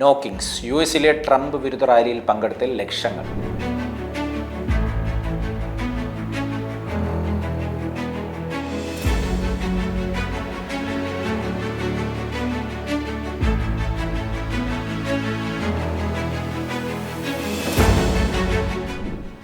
No Kings. യുഎസിലെ Trump വിരുദ്ധ റാലിയിൽ പങ്കെടുത്ത ലക്ഷങ്ങൾ.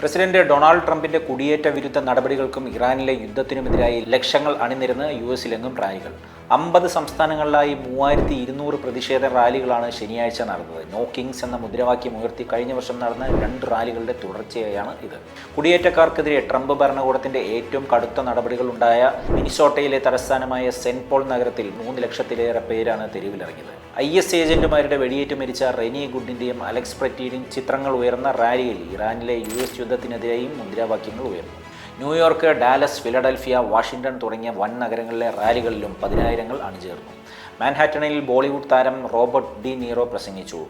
പ്രസിഡന്റ് ഡൊണാൾഡ് ട്രംപിന്റെ കുടിയേറ്റ വിരുദ്ധ നടപടികൾക്കും ഇറാനിലെ യുദ്ധത്തിനുമെതിരായി ലക്ഷങ്ങൾ അണിനിരന്ന് യുഎസിലെങ്ങും റാലികൾ. 50 സംസ്ഥാനങ്ങളിലായി 3200 പ്രതിഷേധ റാലികളാണ് ശനിയാഴ്ച നടന്നത്. നോ കിങ്സ് എന്ന മുദ്രാവാക്യം ഉയർത്തി കഴിഞ്ഞ വർഷം നടന്ന 2 റാലികളുടെ തുടർച്ചയായാണ് ഇത്. കുടിയേറ്റക്കാർക്കെതിരെ ട്രംപ് ഭരണകൂടത്തിന്റെ ഏറ്റവും കടുത്ത നടപടികൾ ഉണ്ടായ മിനിസോട്ടയിലെ തലസ്ഥാനമായ സെന്റ് പോൾ നഗരത്തിൽ 3 ലക്ഷത്തിലേറെ പേരാണ് തെരുവിലിറങ്ങിയത്. IS ഏജന്റുമാരുടെ വെടിയേറ്റ് മരിച്ച റെനി ഗുഡിന്റെയും അലക്സ് പ്രറ്റീഡിൻ ചിത്രങ്ങൾ ഉയർന്ന റാലിയിൽ ഇറാനിലെ US യുദ്ധത്തിനെതിരെയും മുദ്രാവാക്യങ്ങൾ ഉയർന്നു. ന്യൂയോർക്ക്, ഡാലസ്, ഫിലഡൽഫിയ, വാഷിംഗ്ടൺ തുടങ്ങിയ വൻ നഗരങ്ങളിലെ റാലികളിലും പതിനായിരങ്ങൾ അണിചേർന്നു. മാൻഹാറ്റണിൽ ബോളിവുഡ് താരം റോബർട്ട് ഡി നീറോ പ്രസംഗിച്ചു.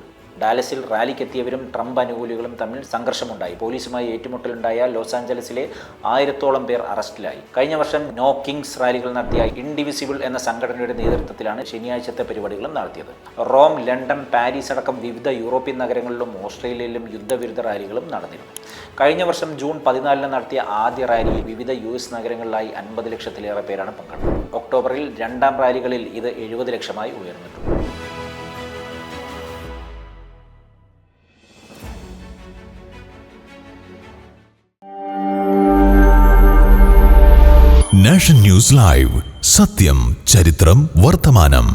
ഡാലസിൽ റാലിക്കെത്തിയവരും ട്രംപ് അനുകൂലികളും തമ്മിൽ സംഘർഷമുണ്ടായി. പോലീസുമായി ഏറ്റുമുട്ടലുണ്ടായ ലോസ് ആഞ്ചലസിലെ 1000-ഓളം പേർ അറസ്റ്റിലായി. കഴിഞ്ഞ വർഷം നോ കിങ്സ് റാലികൾ നടത്തിയ ഇൻഡിവിസിബിൾ എന്ന സംഘടനയുടെ നേതൃത്വത്തിലാണ് ശനിയാഴ്ചത്തെ പരിപാടികളും നടത്തിയത്. റോം, ലണ്ടൻ, പാരീസ് അടക്കം വിവിധ യൂറോപ്യൻ നഗരങ്ങളിലും ഓസ്ട്രേലിയയിലും യുദ്ധവിരുദ്ധ റാലികളും നടന്നിരുന്നു. കഴിഞ്ഞ വർഷം ജൂൺ 14 നടത്തിയ ആദ്യ റാലിയിൽ വിവിധ US നഗരങ്ങളിലായി 50 ലക്ഷത്തിലേറെ പേരാണ് പങ്കെടുത്തത്. ഒക്ടോബറിൽ 2ാം റാലികളിൽ ഇത് 70 ലക്ഷമായി ഉയർന്നിട്ടുണ്ട്. നാഷൻ ന്യൂസ് ലൈവ്, സത്യം, ചരിത്രം, വർത്തമാനം.